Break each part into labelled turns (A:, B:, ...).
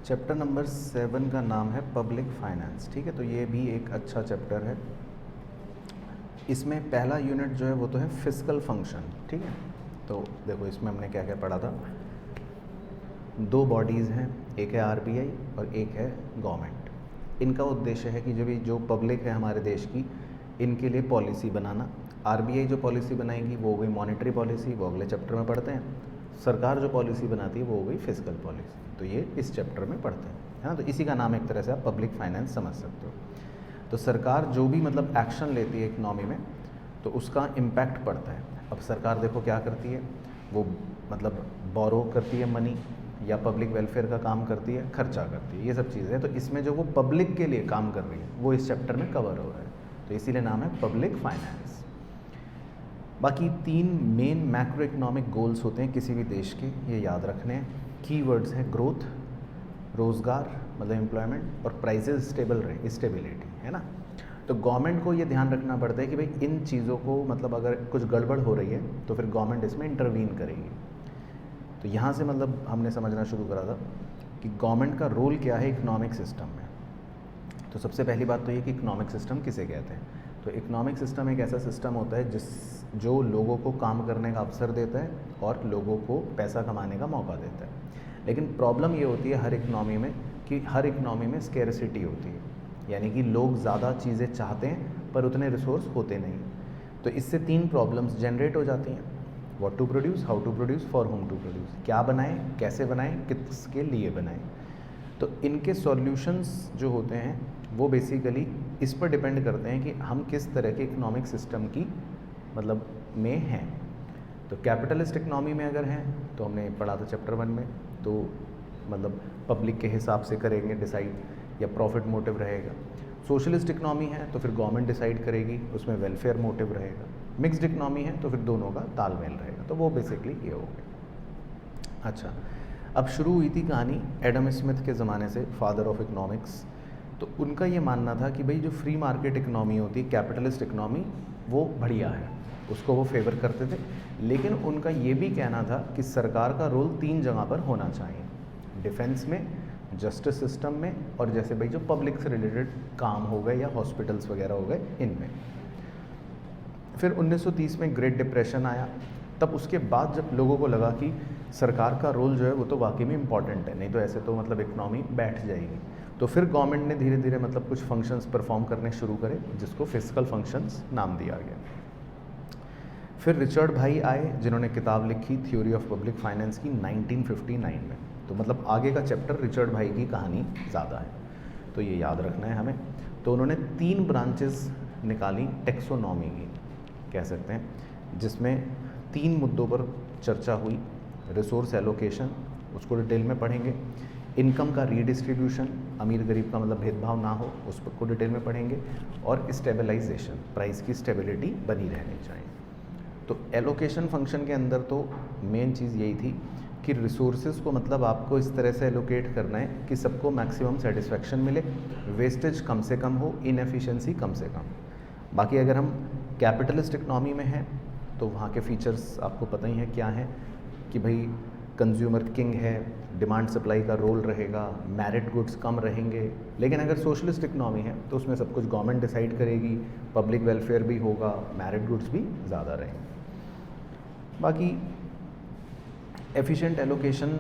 A: Chapter number 7 का नाम है पब्लिक फाइनेंस। ठीक है, तो ये भी एक अच्छा चैप्टर है। इसमें पहला यूनिट जो है वो तो है फिस्कल फंक्शन। ठीक है, तो देखो इसमें हमने क्या क्या पढ़ा था। दो बॉडीज़ हैं, एक है आरबीआई और एक है गवर्नमेंट। इनका उद्देश्य है कि जो पब्लिक है हमारे देश की, इनके लिए पॉलिसी बनाना। आरबीआई जो पॉलिसी बनाएगी वो हो गई मॉनेटरी पॉलिसी, वो अगले चैप्टर में पढ़ते हैं। सरकार जो पॉलिसी बनाती है वो हो गई फिस्कल पॉलिसी, तो ये इस चैप्टर में पढ़ते हैं, है ना। तो इसी का नाम एक तरह से आप पब्लिक फाइनेंस समझ सकते हो। तो सरकार जो भी मतलब एक्शन लेती है इकनॉमी में, तो उसका इम्पैक्ट पड़ता है। अब सरकार देखो क्या करती है, वो मतलब बोरो करती है मनी, या पब्लिक वेलफेयर का काम करती है, खर्चा करती है, ये सब चीज़ें हैं। तो इसमें जो वो पब्लिक के लिए काम कर रही है वो इस चैप्टर में कवर हो रहा है, तो इसीलिए नाम है पब्लिक फाइनेंस। बाकी 3 मेन मैक्रो इकोनॉमिक गोल्स होते हैं किसी भी देश के, ये याद रखने हैं। कीवर्ड्स हैं ग्रोथ, रोज़गार मतलब एम्प्लॉयमेंट, और प्राइसेस स्टेबल रहे, स्टेबिलिटी, है ना। तो गवर्नमेंट को ये ध्यान रखना पड़ता है कि भाई इन चीज़ों को मतलब अगर कुछ गड़बड़ हो रही है तो फिर गवर्नमेंट इसमें इंटरवीन करेगी। तो यहाँ से मतलब हमने समझना शुरू करा था कि गवर्नमेंट का रोल क्या है इकोनॉमिक सिस्टम में। तो सबसे पहली बात तो ये कि इकोनॉमिक सिस्टम किसे कहते हैं। तो इकोनॉमिक सिस्टम एक ऐसा सिस्टम होता है जो लोगों को काम करने का अवसर देता है और लोगों को पैसा कमाने का मौका देता है। लेकिन प्रॉब्लम ये होती है हर इकोनॉमी में कि हर इकोनॉमी में स्कैरसिटी होती है, यानी कि लोग ज़्यादा चीज़ें चाहते हैं पर उतने रिसोर्स होते नहीं। तो इससे 3 प्रॉब्लम्स जनरेट हो जाती हैं। What to produce, how to produce, for whom to produce. क्या बनाएं, कैसे बनाएं, किसके लिए बनाएं। तो इनके सॉल्यूशंस जो होते हैं वो बेसिकली इस पर डिपेंड करते हैं कि हम किस तरह के इकोनॉमिक सिस्टम की मतलब में हैं। तो कैपिटलिस्ट इकोनॉमी में अगर हैं तो हमने पढ़ा था चैप्टर 1 में, तो मतलब पब्लिक के हिसाब से करेंगे डिसाइड, या प्रॉफिट मोटिव रहेगा। सोशलिस्ट इकोनॉमी है तो फिर गवर्नमेंट डिसाइड करेगी, उसमें वेलफेयर मोटिव रहेगा। मिक्स्ड इकोनॉमी है तो फिर दोनों का तालमेल रहेगा। तो वो बेसिकली ये हो गया। अच्छा, अब शुरू हुई थी कहानी एडम स्मिथ के ज़माने से, फादर ऑफ इकोनॉमिक्स। तो उनका ये मानना था कि भाई जो फ्री मार्केट इकोनॉमी होती है, कैपिटलिस्ट इकोनॉमी, वो बढ़िया है, उसको वो फेवर करते थे। लेकिन उनका ये भी कहना था कि सरकार का रोल 3 जगह पर होना चाहिए, डिफेंस में, जस्टिस सिस्टम में, और जैसे भाई जो पब्लिक से रिलेटेड काम हो गए या हॉस्पिटल्स वगैरह हो गए इनमें। फिर 1930 में ग्रेट डिप्रेशन आया। तब उसके बाद जब लोगों को लगा कि सरकार का रोल जो है वो तो वाकई में इम्पॉर्टेंट है, नहीं तो ऐसे तो मतलब इकोनॉमी बैठ जाएगी, तो फिर गवर्नमेंट ने धीरे धीरे मतलब कुछ फंक्शंस परफॉर्म करने शुरू करे, जिसको फिस्कल फंक्शंस नाम दिया गया। फिर रिचर्ड भाई आए जिन्होंने किताब लिखी थ्योरी ऑफ पब्लिक फाइनेंस की 1959 में। तो मतलब आगे का चैप्टर रिचर्ड भाई की कहानी ज़्यादा है, तो ये याद रखना है हमें। तो उन्होंने 3 ब्रांचेस निकाली टेक्सोनॉमी की, कह सकते हैं, जिसमें 3 मुद्दों पर चर्चा हुई। रिसोर्स एलोकेशन, उसको डिटेल में पढ़ेंगे। इनकम का रीडिस्ट्रीब्यूशन, अमीर गरीब का मतलब भेदभाव ना हो, उस पर को डिटेल में पढ़ेंगे। और स्टेबलाइजेशन, प्राइस की स्टेबिलिटी बनी रहनी चाहिए। तो एलोकेशन फंक्शन के अंदर तो मेन चीज़ यही थी कि रिसोर्सेज को मतलब आपको इस तरह से एलोकेट करना है कि सबको मैक्सिमम सेटिस्फेक्शन मिले, वेस्टेज कम से कम हो, इनएफिशिएंसी कम से कम। बाकी अगर हम कैपिटलिस्ट इकनॉमी में हैं तो वहाँ के फीचर्स आपको पता ही है क्या है, कि भाई कंज्यूमर किंग है, डिमांड सप्लाई का रोल रहेगा, मेरिट गुड्स कम रहेंगे। लेकिन अगर सोशलिस्ट इकनॉमी है तो उसमें सब कुछ गवर्नमेंट डिसाइड करेगी, पब्लिक वेलफेयर भी होगा, मेरिट गुड्स भी ज़्यादा रहेंगे। बाकी एफिशिएंट एलोकेशन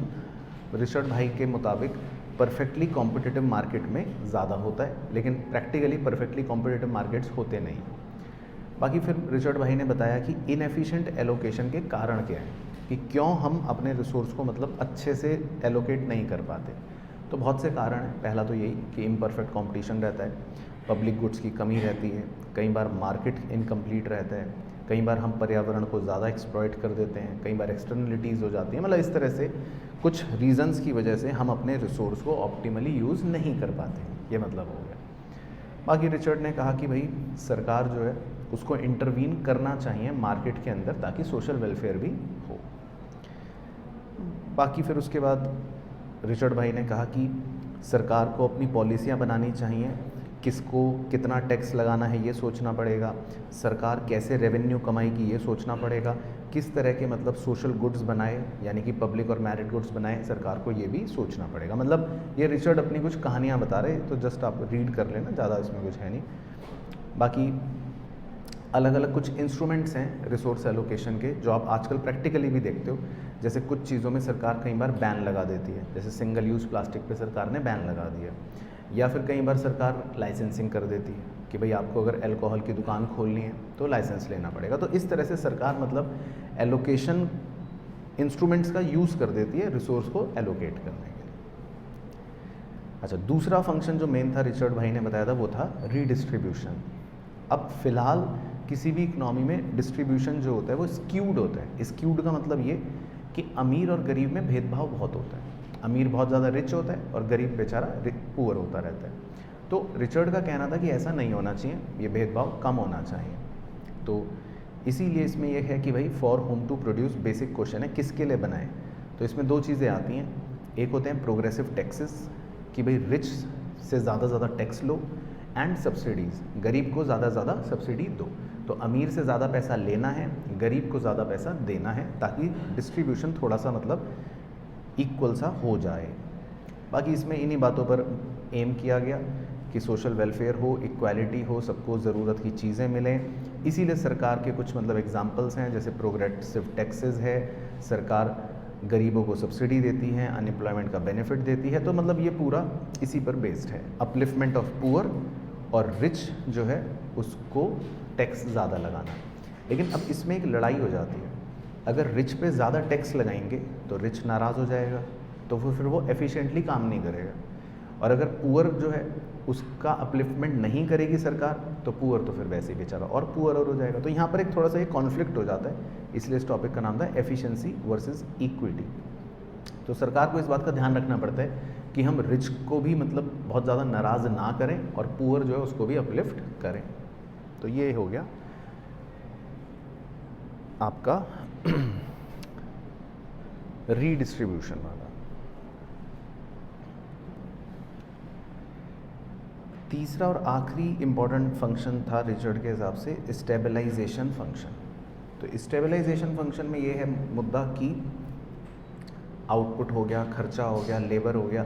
A: रिचर्ड भाई के मुताबिक परफेक्टली कॉम्पिटिटिव मार्केट में ज़्यादा होता है, लेकिन प्रैक्टिकली परफेक्टली कॉम्पिटिटिव मार्केट्स होते नहीं। बाकी फिर रिचर्ड भाई ने बताया कि इनएफिशिएंट एलोकेशन के कारण क्या है, कि क्यों हम अपने रिसोर्स को मतलब अच्छे से एलोकेट नहीं कर पाते। तो बहुत से कारण हैं। पहला तो यही कि इम्परफेक्ट कंपटीशन रहता है, पब्लिक गुड्स की कमी रहती है, कई बार मार्केट इनकम्प्लीट रहता है, कई बार हम पर्यावरण को ज़्यादा एक्सप्लॉइट कर देते हैं, कई बार एक्सटर्नलिटीज़ हो जाती हैं। मतलब इस तरह से कुछ रीज़न्स की वजह से हम अपने रिसोर्स को ऑप्टिमली यूज़ नहीं कर पाते, ये मतलब हो गया। बाकी रिचर्ड ने कहा कि भाई सरकार जो है उसको इंटरवीन करना चाहिए मार्केट के अंदर, ताकि सोशल वेलफेयर भी हो। बाकी फिर उसके बाद रिचर्ड भाई ने कहा कि सरकार को अपनी पॉलिसियाँ बनानी चाहिए किसको कितना टैक्स लगाना है ये सोचना पड़ेगा, सरकार कैसे रेवेन्यू कमाएगी ये सोचना पड़ेगा, किस तरह के मतलब सोशल गुड्स बनाए यानी कि पब्लिक और मैरिड गुड्स बनाए, सरकार को ये भी सोचना पड़ेगा। मतलब ये रिचर्ड अपनी कुछ कहानियाँ बता रहे, तो जस्ट आप रीड कर लेना, ज़्यादा इसमें कुछ है नहीं। बाकी अलग अलग कुछ इंस्ट्रूमेंट्स हैं रिसोर्स एलोकेशन के जो आप आजकल प्रैक्टिकली भी देखते हो। जैसे कुछ चीज़ों में सरकार कई बार बैन लगा देती है, जैसे सिंगल यूज़ प्लास्टिक पे सरकार ने बैन लगा दिया, या फिर कई बार सरकार लाइसेंसिंग कर देती है कि भाई आपको अगर अल्कोहल की दुकान खोलनी है तो लाइसेंस लेना पड़ेगा। तो इस तरह से सरकार मतलब एलोकेशन इंस्ट्रूमेंट्स का यूज़ कर देती है रिसोर्स को एलोकेट करने के लिए। अच्छा, दूसरा फंक्शन जो मेन था रिचर्ड भाई ने बताया था वो था रीडिस्ट्रीब्यूशन। अब फिलहाल किसी भी इकनॉमी में डिस्ट्रीब्यूशन जो होता है वो स्क्यूड होता है। स्क्यूड का मतलब ये कि अमीर और गरीब में भेदभाव बहुत होता है, अमीर बहुत ज़्यादा रिच होता है और गरीब बेचारा पुअर होता रहता है। तो रिचर्ड का कहना था कि ऐसा नहीं होना चाहिए, ये भेदभाव कम होना चाहिए। तो इसीलिए इसमें यह है कि भाई for whom to produce, basic question है किसके लिए बनाए। तो इसमें दो चीज़ें आती हैं, एक होते हैं प्रोग्रेसिव टैक्सेस कि भाई रिच से ज़्यादा टैक्स लो, एंड सब्सिडीज़, गरीब को ज़्यादा सब्सिडी दो। तो अमीर से ज़्यादा पैसा लेना है, गरीब को ज़्यादा पैसा देना है, ताकि डिस्ट्रीब्यूशन थोड़ा सा मतलब इक्वल सा हो जाए। बाकी इसमें इन्हीं बातों पर एम किया गया कि सोशल वेलफेयर हो, इक्वालिटी हो, सबको ज़रूरत की चीज़ें मिलें। इसीलिए सरकार के कुछ मतलब एग्जांपल्स हैं, जैसे प्रोग्रेसिव टैक्सेस है, सरकार गरीबों को सब्सिडी देती है, अनएम्प्लॉयमेंट का बेनिफिट देती है। तो मतलब ये पूरा इसी पर बेस्ड है, अपलिफ्टमेंट ऑफ पुअर, और रिच जो है उसको टैक्स ज़्यादा लगाना। लेकिन अब इसमें एक लड़ाई हो जाती है, अगर रिच पे ज़्यादा टैक्स लगाएंगे तो रिच नाराज़ हो जाएगा, तो फिर वो एफिशिएंटली काम नहीं करेगा, और अगर पुअर जो है उसका अपलिफ्टमेंट नहीं करेगी सरकार तो पुअर तो फिर वैसे ही बेचारा और पुअर हो जाएगा। तो यहाँ पर एक थोड़ा सा एक कॉन्फ्लिक्ट हो जाता है, इसलिए इस टॉपिक का नाम था एफिशिएंसी वर्सेस इक्विटी। तो सरकार को इस बात का ध्यान रखना पड़ता है कि हम रिच को भी मतलब बहुत ज़्यादा नाराज़ ना करें और पुअर जो है उसको भी अपलिफ्ट करें। तो ये हो गया आपका रीडिस्ट्रीब्यूशन वाला। तीसरा और आखिरी इम्पॉर्टेंट फंक्शन था रिचर्ड के हिसाब से स्टेबलाइजेशन फंक्शन। तो स्टेबलाइजेशन फंक्शन में ये है मुद्दा कि आउटपुट हो गया, खर्चा हो गया, लेबर हो गया।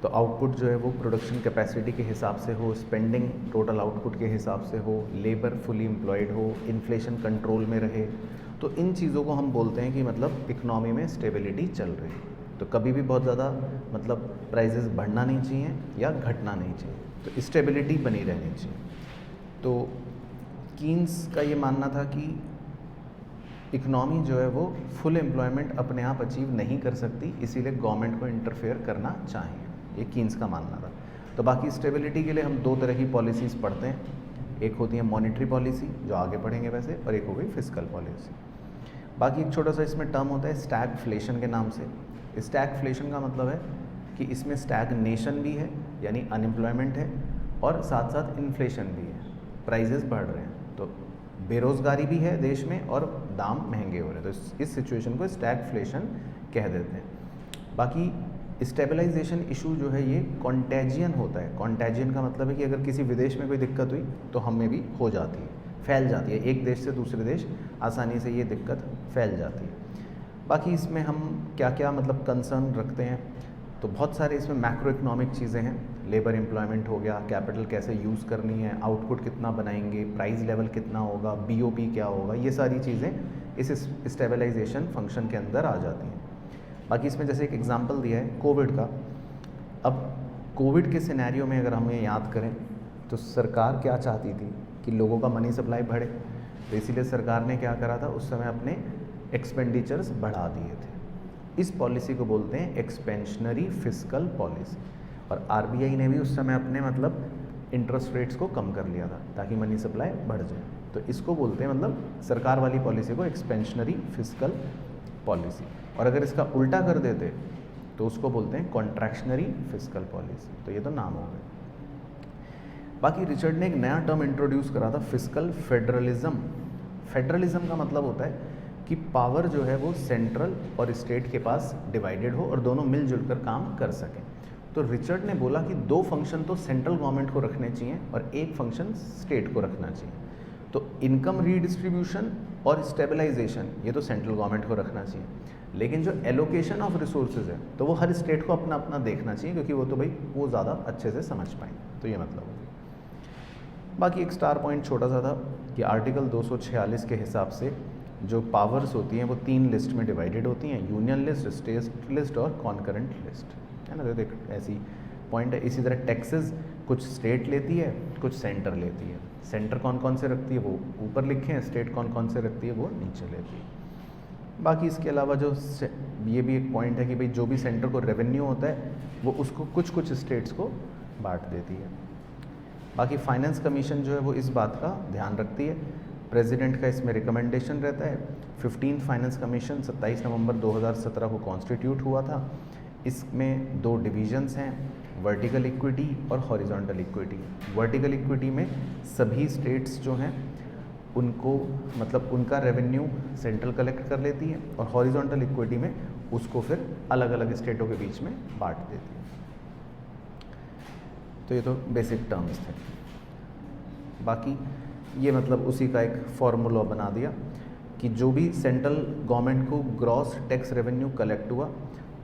A: तो आउटपुट जो है वो प्रोडक्शन कैपेसिटी के हिसाब से हो, स्पेंडिंग टोटल आउटपुट के हिसाब से हो, लेबर फुली एम्प्लॉयड हो, इन्फ्लेशन कंट्रोल में रहे। तो इन चीज़ों को हम बोलते हैं कि मतलब इकनॉमी में स्टेबिलिटी चल रही है। तो कभी भी बहुत ज़्यादा मतलब प्राइजेस बढ़ना नहीं चाहिए या घटना नहीं चाहिए, तो स्टेबिलिटी बनी रहनी चाहिए। तो कीन्स का ये मानना था कि इकनॉमी जो है वो फुल एम्प्लॉयमेंट अपने आप अचीव नहीं कर सकती, इसीलिए गवर्नमेंट को इंटरफेयर करना चाहिए, ये कीन्स का मानना था। तो बाकी स्टेबिलिटी के लिए हम दो तरह की पॉलिसीज़ पढ़ते हैं, एक होती है मॉनेटरी पॉलिसी जो आगे पढ़ेंगे वैसे, और एक हो गई फिस्कल पॉलिसी। बाकी एक छोटा सा इसमें टर्म होता है स्टैगफ्लेशन के नाम से। स्टैगफ्लेशन का मतलब है कि इसमें स्टैगनेशन भी है यानी अनएम्प्लॉयमेंट है, और साथ साथ इन्फ्लेशन भी है, प्राइजेस बढ़ रहे हैं, तो बेरोज़गारी भी है देश में और दाम महंगे हो रहे हैं। तो इस सिचुएशन को स्टैगफ्लेशन कह देते हैं। बाकी स्टेबलाइजेशन इशू जो है ये कॉन्टेजियन होता है। कॉन्टेजियन का मतलब है कि अगर किसी विदेश में कोई दिक्कत हुई तो हमें भी हो जाती है, फैल जाती है, एक देश से दूसरे देश आसानी से ये दिक्कत फैल जाती है। बाकी इसमें हम क्या क्या मतलब कंसर्न रखते हैं, तो बहुत सारे इसमें मैक्रो इकोनॉमिक चीज़ें हैं, लेबर एम्प्लॉयमेंट हो गया, कैपिटल कैसे यूज़ करनी है, आउटपुट कितना बनाएंगे, प्राइस लेवल कितना होगा, बीओपी क्या होगा, ये सारी चीज़ें इस स्टेबलाइजेशन फंक्शन के अंदर आ जाती हैं। बाकी इसमें जैसे एक एग्जांपल दिया है कोविड का। अब कोविड के सिनेरियो में अगर हम ये याद करें तो सरकार क्या चाहती थी कि लोगों का मनी सप्लाई बढ़े, तो इसीलिए सरकार ने क्या करा था, उस समय अपने एक्सपेंडिचर्स बढ़ा दिए थे। इस पॉलिसी को बोलते हैं एक्सपेंशनरी फिस्कल पॉलिसी, और आरबीआई ने भी उस समय अपने मतलब इंटरेस्ट रेट्स को कम कर लिया था ताकि मनी सप्लाई बढ़ जाए। तो इसको बोलते हैं मतलब सरकार वाली पॉलिसी को एक्सपेंशनरी फिस्कल पॉलिसी, और अगर इसका उल्टा कर देते तो उसको बोलते हैं कॉन्ट्रैक्शनरी फिस्कल पॉलिसी। तो ये तो नाम हो गए। बाकी रिचर्ड ने एक नया टर्म इंट्रोड्यूस करा था, फिस्कल फेडरलिज्म। फेडरलिज्म का मतलब होता है कि पावर जो है वो सेंट्रल और स्टेट के पास डिवाइडेड हो और दोनों मिलजुल कर काम कर सकें। तो रिचर्ड ने बोला कि 2 फंक्शन तो सेंट्रल गवर्नमेंट को रखने चाहिए और एक फंक्शन स्टेट को रखना चाहिए। तो इनकम रीडिस्ट्रीब्यूशन और स्टेबलाइजेशन ये तो सेंट्रल गवर्नमेंट को रखना चाहिए, लेकिन जो एलोकेशन ऑफ रिसोर्सेज है तो वो हर स्टेट को अपना अपना देखना चाहिए, क्योंकि वो तो भाई वो ज़्यादा अच्छे से समझ पाएंगे। तो ये मतलब हो गया। बाकी एक स्टार पॉइंट छोटा सा था कि आर्टिकल 246 के हिसाब से जो पावर्स होती हैं वो 3 लिस्ट में डिवाइडेड होती हैं, यूनियन लिस्ट, स्टेट लिस्ट और कॉन्करेंट लिस्ट, है ना। तो एक ऐसी पॉइंट है। इसी तरह टैक्सेस कुछ स्टेट लेती है, कुछ सेंटर लेती है। सेंटर कौन कौन से रखती है वो ऊपर लिखे हैं, स्टेट कौन कौन से रखती है वो नीचे लेती है। बाकी इसके अलावा जो ये भी एक पॉइंट है कि भाई जो भी सेंटर को रेवेन्यू होता है वो उसको कुछ कुछ स्टेट्स को बांट देती है। बाकी फाइनेंस कमीशन जो है वो इस बात का ध्यान रखती है, प्रेसिडेंट का इसमें रिकमेंडेशन रहता है। 15 फाइनेंस कमीशन 27 नवंबर 2017 को कॉन्स्टिट्यूट हुआ था। इसमें 2 डिवीजन्स हैं, वर्टिकल इक्विटी और हॉरिजॉन्टल इक्विटी। वर्टिकल इक्विटी में सभी स्टेट्स जो हैं उनको मतलब उनका रेवेन्यू सेंट्रल कलेक्ट कर लेती है, और हॉरिजॉन्टल इक्विटी में उसको फिर अलग अलग स्टेटों के बीच में बांट देती है। तो ये तो बेसिक टर्म्स थे। बाकी ये मतलब उसी का एक फॉर्मूला बना दिया कि जो भी सेंट्रल गवर्नमेंट को ग्रॉस टैक्स रेवेन्यू कलेक्ट हुआ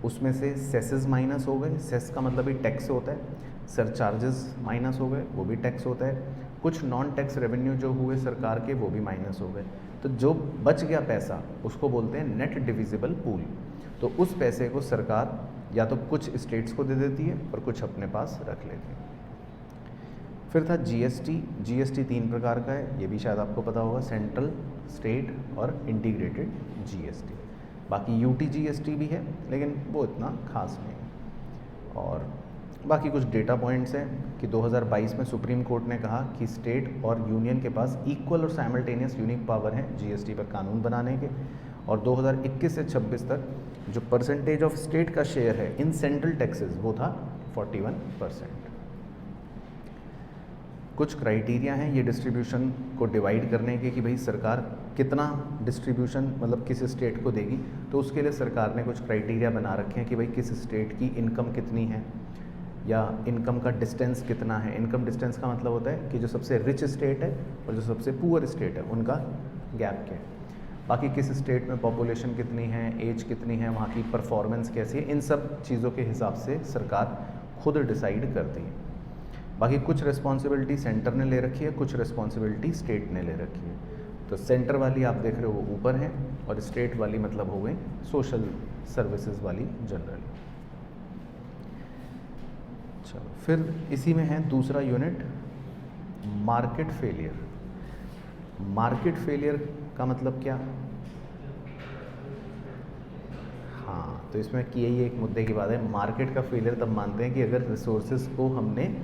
A: उसमें से सेसेस माइनस हो गए, सेस का मतलब ही टैक्स होता है, सरचार्जेस माइनस हो गए वो भी टैक्स होता है, कुछ नॉन टैक्स रेवेन्यू जो हुए सरकार के वो भी माइनस हो गए। तो जो बच गया पैसा उसको बोलते हैं नेट डिविजिबल पूल। तो उस पैसे को सरकार या तो कुछ स्टेट्स को दे देती है और कुछ अपने पास रख लेती है। फिर था जीएसटी। जीएसटी 3 प्रकार का है, ये भी शायद आपको पता होगा, सेंट्रल, स्टेट और इंटीग्रेटेड जीएसटी। बाकी यूटी जीएसटी भी है लेकिन वो इतना खास नहीं। और बाकी कुछ डेटा पॉइंट्स हैं कि 2022 में सुप्रीम कोर्ट ने कहा कि स्टेट और यूनियन के पास इक्वल और साइमल्टेनियस यूनिक पावर है जीएसटी पर कानून बनाने के। और 2021 से 26 तक जो परसेंटेज ऑफ स्टेट का शेयर है इन सेंट्रल टैक्सेस वो था 41%। कुछ क्राइटेरिया हैं ये डिस्ट्रीब्यूशन को डिवाइड करने के कि भाई सरकार कितना डिस्ट्रीब्यूशन मतलब किस स्टेट को देगी। तो उसके लिए सरकार ने कुछ क्राइटेरिया बना रखे हैं कि भाई किस स्टेट की इनकम कितनी है या इनकम का डिस्टेंस कितना है। इनकम डिस्टेंस का मतलब होता है कि जो सबसे रिच स्टेट है और जो सबसे पुअर स्टेट है उनका गैप क्या है। बाकी किस स्टेट में पॉपुलेशन कितनी है, एज कितनी है, वहाँ की परफॉर्मेंस कैसी है, इन सब चीज़ों के हिसाब से सरकार खुद डिसाइड करती है। बाकी कुछ रिस्पॉन्सिबिलिटी सेंटर ने ले रखी है, कुछ रिस्पॉन्सिबिलिटी स्टेट ने ले रखी है। तो सेंटर वाली आप देख रहे हो वो ऊपर है और स्टेट वाली मतलब हो गई सोशल सर्विसेज वाली जनरल। चलो फिर इसी में है दूसरा unit market failure. Market failure का मतलब क्या? हाँ, तो इसमें कि यही एक मुद्दे की बात है। मार्केट का फेलियर तब मानते हैं कि अगर रिसोर्सेज को हमने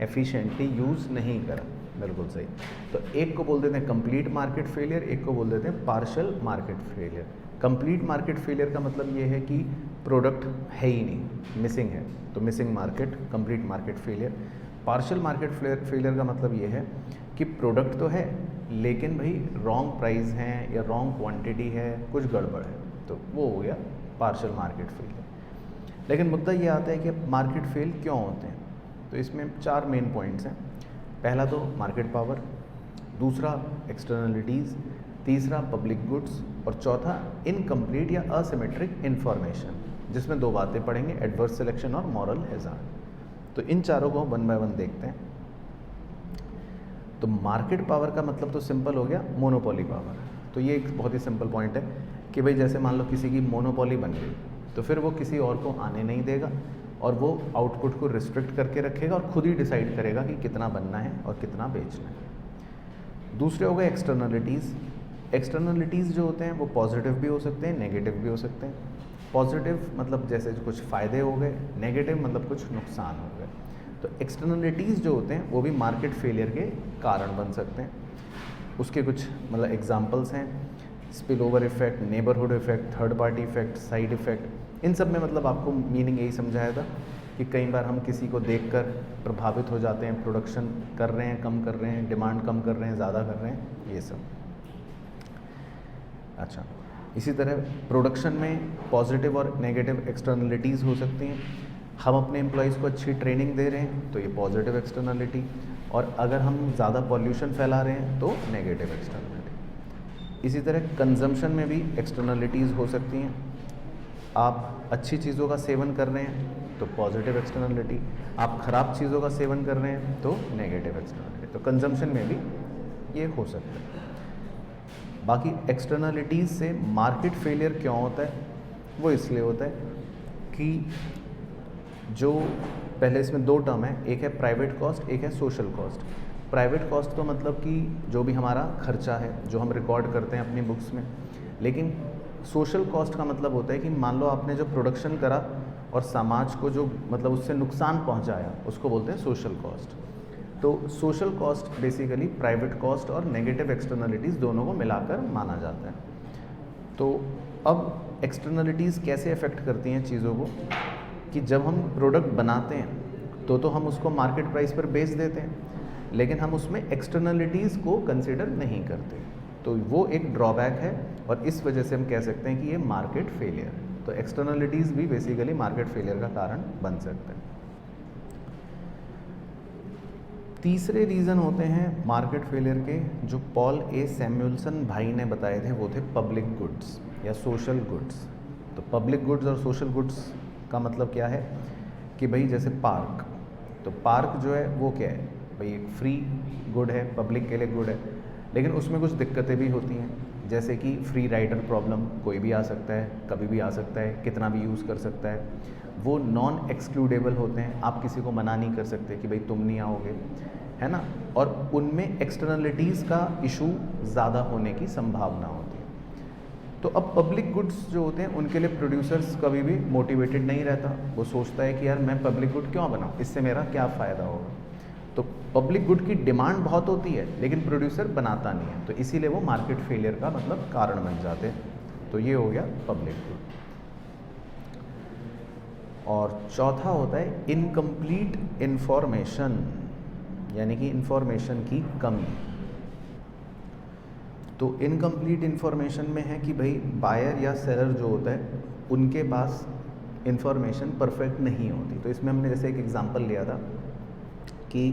A: एफिशिएंटली यूज़ नहीं करा। बिल्कुल सही। तो एक को बोल देते हैं कंप्लीट मार्केट फेलियर, एक को बोल देते हैं partial market failure. Complete market failure का मतलब ये है कि प्रोडक्ट है ही नहीं, मिसिंग है, तो missing market, complete market failure. Partial market failure का मतलब ये है कि प्रोडक्ट तो है लेकिन भाई रॉन्ग प्राइस है या रॉन्ग क्वांटिटी है, कुछ गड़बड़ है, तो वो हो गया पार्शियल मार्केट फेलियर। लेकिन मुद्दा ये आता है कि मार्केट फेल क्यों होते हैं। तो इसमें 4 मेन पॉइंट्स हैं। पहला तो मार्केट पावर, दूसरा एक्सटर्नलिटीज़, तीसरा पब्लिक गुड्स और चौथा इनकम्प्लीट या असिमेट्रिक इन्फॉर्मेशन, जिसमें 2 बातें पढ़ेंगे, एडवर्स सिलेक्शन और मॉरल हैज़ार्ड। तो इन चारों को 1 बाय 1 देखते हैं। तो मार्केट पावर का मतलब तो सिंपल हो गया, मोनोपोली पावर। तो ये एक बहुत ही सिंपल पॉइंट है कि भाई जैसे मान लो किसी की मोनोपोली बन गई तो फिर वो किसी और को आने नहीं देगा और वो आउटपुट को रिस्ट्रिक्ट करके रखेगा और खुद ही डिसाइड करेगा कि कितना बनना है और कितना बेचना है। दूसरे हो गए एक्सटर्नलिटीज़। एक्सटर्नलिटीज़ जो होते हैं वो पॉजिटिव भी हो सकते हैं, नेगेटिव भी हो सकते हैं। पॉजिटिव मतलब जैसे कुछ फ़ायदे हो गए, नेगेटिव मतलब कुछ नुकसान हो गए। तो एक्सटर्नलिटीज़ जो होते हैं वो भी मार्केट फेलियर के कारण बन सकते हैं। उसके कुछ मतलब एग्जांपल्स हैं, spill over effect, neighbourhood effect, third party effect, side effect. इन सब में मतलब आपको मीनिंग यही समझाया था कि कई बार हम किसी को देखकर प्रभावित हो जाते हैं, प्रोडक्शन कर रहे हैं, कम कर रहे हैं, डिमांड कम कर रहे हैं, ज़्यादा कर रहे हैं, ये सब। अच्छा, इसी तरह प्रोडक्शन में पॉजिटिव और नेगेटिव एक्सटर्नलिटीज़ हो सकती हैं। हम अपने एम्प्लॉयज़ को अच्छी ट्रेनिंग दे रहे हैं तो ये पॉजिटिव एक्सटर्नलिटी, और अगर हम ज़्यादा पॉल्यूशन फैला रहे हैं तो नेगेटिव एक्सटर्नलिटी। इसी तरह कंजम्पशन में भी एक्सटर्नलिटीज़ हो सकती हैं। आप अच्छी चीज़ों का सेवन कर रहे हैं तो पॉजिटिव एक्सटर्नलिटी, आप ख़राब चीज़ों का सेवन कर रहे हैं तो नेगेटिव एक्सटर्नलिटी। तो कंजम्पशन में भी ये हो सकता है। बाकी एक्सटर्नलिटीज़ से मार्केट फेलियर क्यों होता है, वो इसलिए होता है कि जो पहले इसमें दो टर्म है, एक है प्राइवेट कॉस्ट, एक है सोशल कॉस्ट। प्राइवेट कॉस्ट तो मतलब कि जो भी हमारा खर्चा है जो हम रिकॉर्ड करते हैं अपनी बुक्स में, लेकिन सोशल कॉस्ट का मतलब होता है कि मान लो आपने जो प्रोडक्शन करा और समाज को जो मतलब उससे नुकसान पहुंचाया, उसको बोलते हैं सोशल कॉस्ट। तो social cost basically private cost और नेगेटिव एक्सटर्नलिटीज़ दोनों को मिलाकर माना जाता है। तो अब एक्सटर्नलिटीज़ कैसे अफेक्ट करती हैं चीज़ों को, कि जब हम प्रोडक्ट बनाते हैं तो हम उसको मार्केट प्राइस पर बेच देते हैं, लेकिन हम उसमें एक्सटर्नलिटीज़ को कंसिडर नहीं करते, तो वो एक ड्रॉबैक है और इस वजह से हम कह सकते हैं कि ये मार्केट फेलियर है। तो एक्सटर्नलिटीज़ भी बेसिकली मार्केट फेलियर का कारण बन सकते हैं। तीसरे रीज़न होते हैं मार्केट फेलियर के, जो पॉल ए सैमुअल्सन भाई ने बताए थे, वो थे पब्लिक गुड्स या सोशल गुड्स। तो पब्लिक गुड्स और सोशल गुड्स का मतलब क्या है कि भाई जैसे पार्क, तो पार्क जो है वो क्या है भाई, एक फ्री गुड है, पब्लिक के लिए गुड है, लेकिन उसमें कुछ दिक्कतें भी होती हैं, जैसे कि फ्री राइडर प्रॉब्लम, कोई भी आ सकता है, कभी भी आ सकता है, कितना भी यूज़ कर सकता है। वो नॉन एक्सक्लूडेबल होते हैं, आप किसी को मना नहीं कर सकते कि भाई तुम नहीं आओगे, है ना। और उनमें एक्सटर्नलिटीज़ का इशू ज़्यादा होने की संभावना होती है। तो अब पब्लिक गुड्स जो होते हैं उनके लिए प्रोड्यूसर्स कभी भी मोटिवेटेड नहीं रहता, वो सोचता है कि यार मैं पब्लिक गुड क्यों बनाऊँ, इससे मेरा क्या फ़ायदा होगा। तो पब्लिक गुड की डिमांड बहुत होती है लेकिन प्रोड्यूसर बनाता नहीं है, तो इसीलिए वो मार्केट फेलियर का मतलब कारण बन जाते हैं। तो ये हो गया पब्लिक गुड। और चौथा होता है इनकम्प्लीट इन्फॉर्मेशन, यानी कि इन्फॉर्मेशन की कमी। तो इनकम्प्लीट इन्फॉर्मेशन में है कि भाई बायर या सेलर जो होता है उनके पास इन्फॉर्मेशन परफेक्ट नहीं होती। तो इसमें हमने जैसे एक एग्जांपल लिया था कि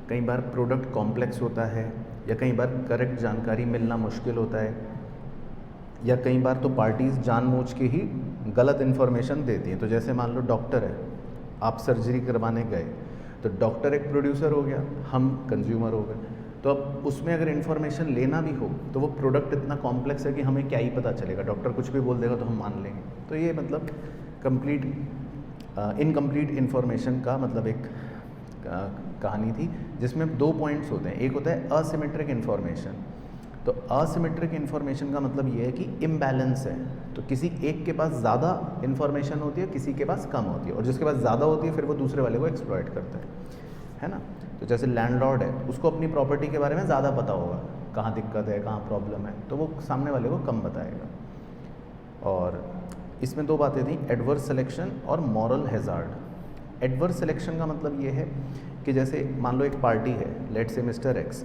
A: कई बार प्रोडक्ट कॉम्प्लेक्स होता है, या कई बार करेक्ट जानकारी मिलना मुश्किल होता है, या कई बार तो पार्टीज़ जानबूझ के ही गलत इन्फॉर्मेशन देती हैं। तो जैसे मान लो डॉक्टर है, आप सर्जरी करवाने गए, तो डॉक्टर एक प्रोड्यूसर हो गया, हम कंज्यूमर हो गए। तो अब उसमें अगर इन्फॉर्मेशन लेना भी हो तो वो प्रोडक्ट इतना कॉम्प्लेक्स है कि हमें क्या ही पता चलेगा, डॉक्टर कुछ भी बोल देगा तो हम मान लेंगे। तो ये मतलब इनकम्प्लीट इन्फॉर्मेशन का मतलब एक कहानी थी, जिसमें दो पॉइंट्स होते हैं। एक होता है असिमेट्रिक इन्फॉर्मेशन। तो असिमेट्रिक इन्फॉर्मेशन का मतलब ये है कि इम्बैलेंस है, तो किसी एक के पास ज़्यादा इन्फॉर्मेशन होती है, किसी के पास कम होती है, और जिसके पास ज़्यादा होती है फिर वो दूसरे वाले को एक्सप्लॉइट करता है ना। तो जैसे लैंडलॉर्ड है, उसको अपनी प्रॉपर्टी के बारे में ज़्यादा पता होगा, कहाँ दिक्कत है, कहाँ प्रॉब्लम है, तो वो सामने वाले को कम बताएगा। और इसमें दो बातें थी, एडवर्स सिलेक्शन और मॉरल हैज़ार्ड। एडवर्स सिलेक्शन का मतलब ये है कि जैसे मान लो एक पार्टी है, लेट्स से मिस्टर एक्स,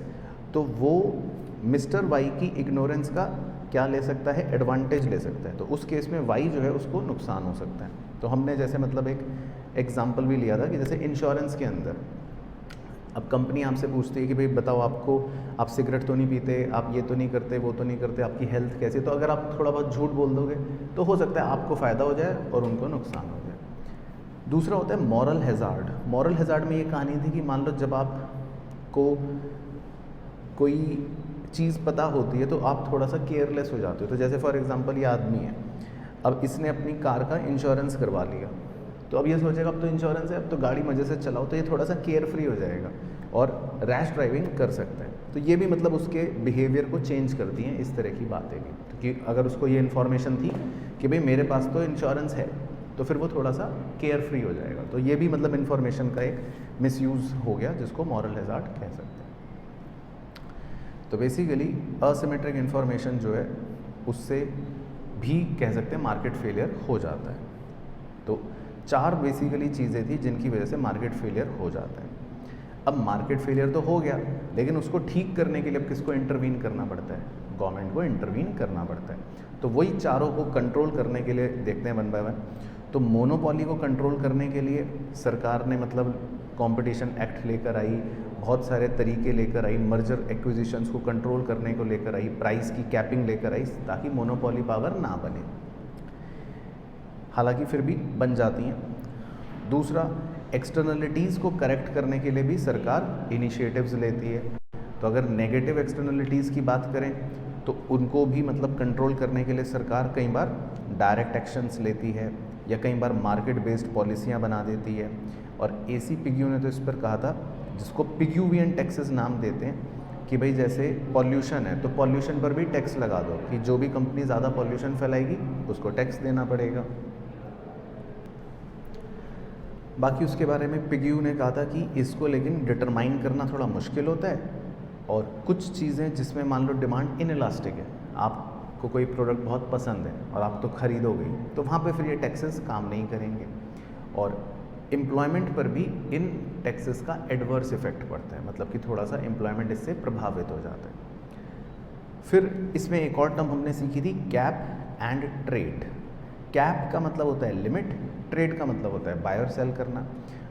A: तो वो मिस्टर वाई की इग्नोरेंस का क्या ले सकता है, एडवांटेज ले सकता है। तो उस केस में वाई जो है उसको नुकसान हो सकता है। तो हमने जैसे मतलब एक एग्जांपल भी लिया था कि जैसे इंश्योरेंस के अंदर अब कंपनी आपसे पूछती है कि भाई बताओ, आप सिगरेट तो नहीं पीते, आप ये तो नहीं करते, वो तो नहीं करते, आपकी हेल्थ कैसी। तो अगर आप थोड़ा बहुत झूठ बोल दोगे तो हो सकता है आपको फ़ायदा हो जाए और उनको नुकसान हो जाए। दूसरा होता है मॉरल हैज़ार्ड। मॉरल हैज़ार्ड में ये कहानी थी कि मान लो जब आपको कोई चीज़ पता होती है तो आप थोड़ा सा केयरलेस हो जाते हो। तो जैसे फॉर एग्जांपल ये आदमी है, अब इसने अपनी कार का इंश्योरेंस करवा लिया, तो अब ये सोचेगा अब तो इंश्योरेंस है, अब तो गाड़ी मज़े से चलाओ, तो ये थोड़ा सा केयर फ्री हो जाएगा और रैश ड्राइविंग कर सकता है। तो ये भी मतलब उसके बिहेवियर को चेंज करती हैं इस तरह की बातें भी, क्योंकि अगर उसको ये इन्फॉर्मेशन थी कि भाई मेरे पास तो इंश्योरेंस है, तो फिर वो थोड़ा सा केयर फ्री हो जाएगा। तो ये भी मतलब इन्फॉर्मेशन का एक मिसयूज़ हो गया, जिसको मॉरल हैज़ार्ड कह सकते हैं। तो बेसिकली असिमेट्रिक इन्फॉर्मेशन जो है उससे भी कह सकते हैं मार्केट फेलियर हो जाता है। तो चार बेसिकली चीज़ें थी जिनकी वजह से मार्केट फेलियर हो जाता है। अब मार्केट फेलियर तो हो गया, लेकिन उसको ठीक करने के लिए अब किसको इंटरवीन करना पड़ता है, गवर्नमेंट को इंटरवीन करना पड़ता है। तो वही चारों को कंट्रोल करने के लिए देखते हैं वन बाय वन। तो मोनोपोली को कंट्रोल करने के लिए सरकार ने मतलब कंपटीशन एक्ट लेकर आई, बहुत सारे तरीके लेकर आई, मर्जर एक्विजिशंस को कंट्रोल करने को लेकर आई, प्राइस की कैपिंग लेकर आई ताकि मोनोपोली पावर ना बने। हालांकि फिर भी बन जाती हैं। दूसरा, एक्सटर्नलिटीज़ को करेक्ट करने के लिए भी सरकार इनिशिएटिव्स लेती है। तो अगर नेगेटिव एक्सटर्नलिटीज़ की बात करें तो उनको भी मतलब कंट्रोल करने के लिए सरकार कई बार डायरेक्ट एक्शंस लेती है या कई बार मार्केट बेस्ड पॉलिसियाँ बना देती है। और एसी पिग्यू ने तो इस पर कहा था, जिसको पिग्यूवियन टैक्सेस नाम देते हैं, कि भाई जैसे पॉल्यूशन है तो पॉल्यूशन पर भी टैक्स लगा दो कि जो भी कंपनी ज़्यादा पॉल्यूशन फैलाएगी उसको टैक्स देना पड़ेगा। बाकी उसके बारे में पिग्यू ने कहा था कि इसको लेकिन डिटरमाइन करना थोड़ा मुश्किल होता है, और कुछ चीज़ें जिसमें मान लो डिमांड इनइलास्टिक है, आपको कोई प्रोडक्ट बहुत पसंद है और आप तो खरीदोगे, तो वहाँ पे फिर ये टैक्सेस काम नहीं करेंगे। और एम्प्लॉयमेंट पर भी इन टैक्सेस का एडवर्स इफेक्ट पड़ता है, मतलब कि थोड़ा सा एम्प्लॉयमेंट इससे प्रभावित हो जाता है। फिर इसमें एक और टर्म हमने सीखी थी, कैप एंड ट्रेड। कैप का मतलब होता है लिमिट, ट्रेड का मतलब होता है बाय और सेल करना।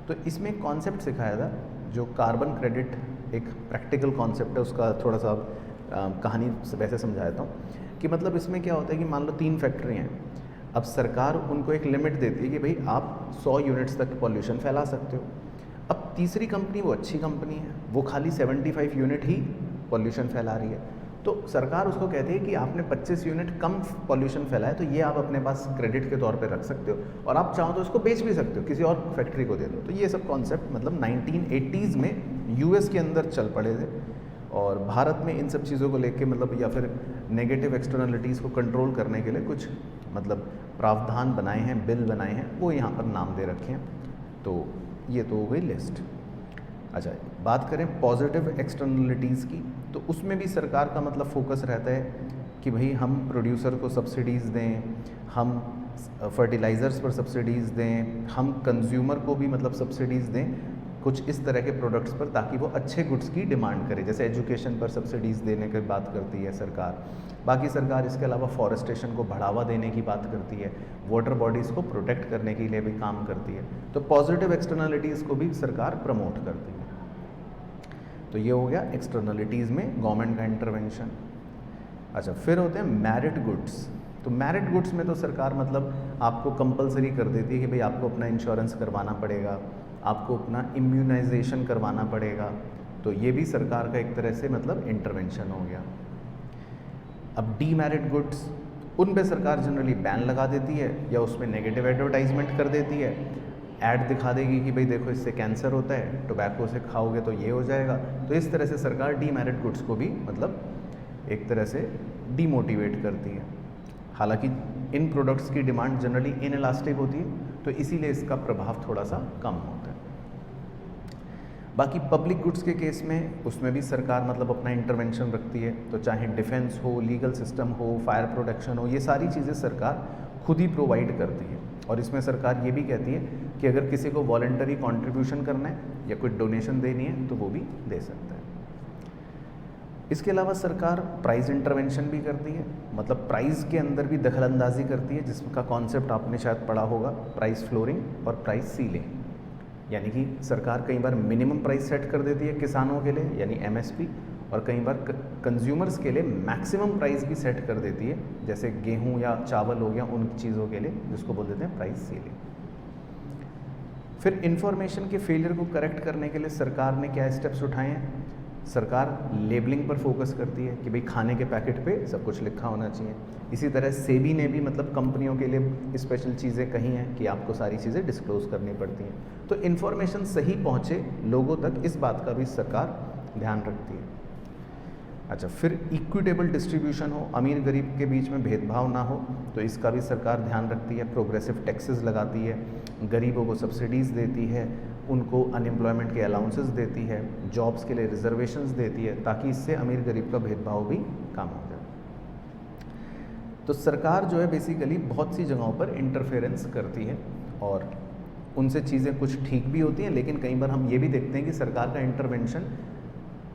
A: तो इसमें एक कॉन्सेप्ट सिखाया था जो कार्बन क्रेडिट, एक प्रैक्टिकल कॉन्सेप्ट है, उसका थोड़ा सा कहानी वैसे समझा देता हूँ कि मतलब इसमें क्या होता है कि मान लो 3 फैक्ट्री हैं, अब सरकार उनको एक लिमिट देती है कि भाई आप 100 यूनिट्स तक पॉल्यूशन फैला सकते हो। अब तीसरी कंपनी, वो अच्छी कंपनी है, वो खाली 75 यूनिट ही पॉल्यूशन फैला रही है, तो सरकार उसको कहती है कि आपने 25 यूनिट कम पॉल्यूशन फैलाया, तो ये आप अपने पास क्रेडिट के तौर पे रख सकते हो, और आप चाहो तो इसको बेच भी सकते हो, किसी और फैक्ट्री को दे दो। तो ये सब कॉन्सेप्ट मतलब 1980s में यूएस के अंदर चल पड़े थे, और भारत में इन सब चीज़ों को लेके मतलब या फिर नेगेटिव एक्सटर्नलिटीज़ को कंट्रोल करने के लिए कुछ मतलब प्रावधान बनाए हैं, बिल बनाए हैं, वो यहाँ पर नाम दे रखे हैं। तो ये तो हो गई लिस्ट। अच्छा, बात करें पॉजिटिव एक्सटर्नलिटीज़ की, तो उसमें भी सरकार का मतलब फोकस रहता है कि भाई हम प्रोड्यूसर को सब्सिडीज़ दें, हम फर्टिलाइज़र्स पर सब्सिडीज़ दें, हम कंज्यूमर को भी मतलब सब्सिडीज़ दें कुछ इस तरह के प्रोडक्ट्स पर, ताकि वो अच्छे गुड्स की डिमांड करे। जैसे एजुकेशन पर सब्सिडीज़ देने की बात करती है सरकार। बाकी सरकार इसके अलावा फॉरेस्टेशन को बढ़ावा देने की बात करती है, वाटर बॉडीज़ को प्रोटेक्ट करने के लिए भी काम करती है। तो पॉजिटिव एक्सटर्नलिटीज़ को भी सरकार प्रमोट करती है। तो ये हो गया एक्सटर्नलिटीज़ में गवर्नमेंट का इंटरवेंशन। अच्छा, फिर होते हैं मेरिट गुड्स। तो मेरिट गुड्स में तो सरकार मतलब आपको कंपलसरी कर देती है कि भाई आपको अपना इंश्योरेंस करवाना पड़ेगा, आपको अपना इम्यूनाइजेशन करवाना पड़ेगा। तो ये भी सरकार का एक तरह से मतलब इंटरवेंशन हो गया। अब डीमेरिट गुड्स, उन पे सरकार जनरली बैन लगा देती है या उसमें नेगेटिव एडवर्टाइजमेंट कर देती है, ऐड दिखा देगी कि भाई देखो इससे कैंसर होता है, टोबैको से खाओगे तो ये हो जाएगा। तो इस तरह से सरकार डीमेरिट गुड्स को भी मतलब एक तरह से डीमोटिवेट करती है। हालांकि इन प्रोडक्ट्स की डिमांड जनरली इनइलास्टिक होती है, तो इसीलिए इसका प्रभाव थोड़ा सा कम होता है। बाकी पब्लिक गुड्स के केस में उसमें भी सरकार मतलब अपना इंटरवेंशन रखती है। तो चाहे डिफेंस हो, लीगल सिस्टम हो, फायर प्रोटेक्शन हो, ये सारी चीज़ें सरकार खुद ही प्रोवाइड करती है। और इसमें सरकार ये भी कहती है कि अगर किसी को वॉलंटरी कंट्रीब्यूशन करना है या कोई डोनेशन देनी है तो वो भी दे सकता है। इसके अलावा सरकार प्राइस इंटरवेंशन भी करती है, मतलब प्राइस के अंदर भी दखलंदाजी करती है, जिसका कॉन्सेप्ट आपने शायद पढ़ा होगा, प्राइस फ्लोरिंग और प्राइस सीलिंग। यानी कि सरकार कई बार मिनिमम प्राइस सेट कर देती है किसानों के लिए यानी एमएसपी, और कई बार कंज्यूमर्स के लिए मैक्सिमम प्राइस भी सेट कर देती है, जैसे गेहूं या चावल हो गया उन चीज़ों के लिए, जिसको बोल देते हैं प्राइस सीलिंग। फिर इंफॉर्मेशन के फेलियर को करेक्ट करने के लिए सरकार ने क्या स्टेप्स उठाए हैं? सरकार लेबलिंग पर फोकस करती है कि भाई खाने के पैकेट पे सब कुछ लिखा होना चाहिए। इसी तरह सेबी ने भी मतलब कंपनियों के लिए स्पेशल चीज़ें कही हैं कि आपको सारी चीज़ें डिस्क्लोज करनी पड़ती हैं। तो इन्फॉर्मेशन सही पहुँचे लोगों तक, इस बात का भी सरकार ध्यान रखती है। अच्छा, फिर इक्विटेबल डिस्ट्रीब्यूशन हो, अमीर गरीब के बीच में भेदभाव ना हो, तो इसका भी सरकार ध्यान रखती है। प्रोग्रेसिव टैक्सेस लगाती है, गरीबों को सब्सिडीज़ देती है, उनको अनएम्प्लॉयमेंट के अलाउंसेस देती है, जॉब्स के लिए रिजर्वेशंस देती है, ताकि इससे अमीर गरीब का भेदभाव भी कम हो जाए। तो सरकार जो है बेसिकली बहुत सी जगहों पर इंटरफेरेंस करती है, और उनसे चीज़ें कुछ ठीक भी होती हैं, लेकिन कई बार हम ये भी देखते हैं कि सरकार का इंटरवेंशन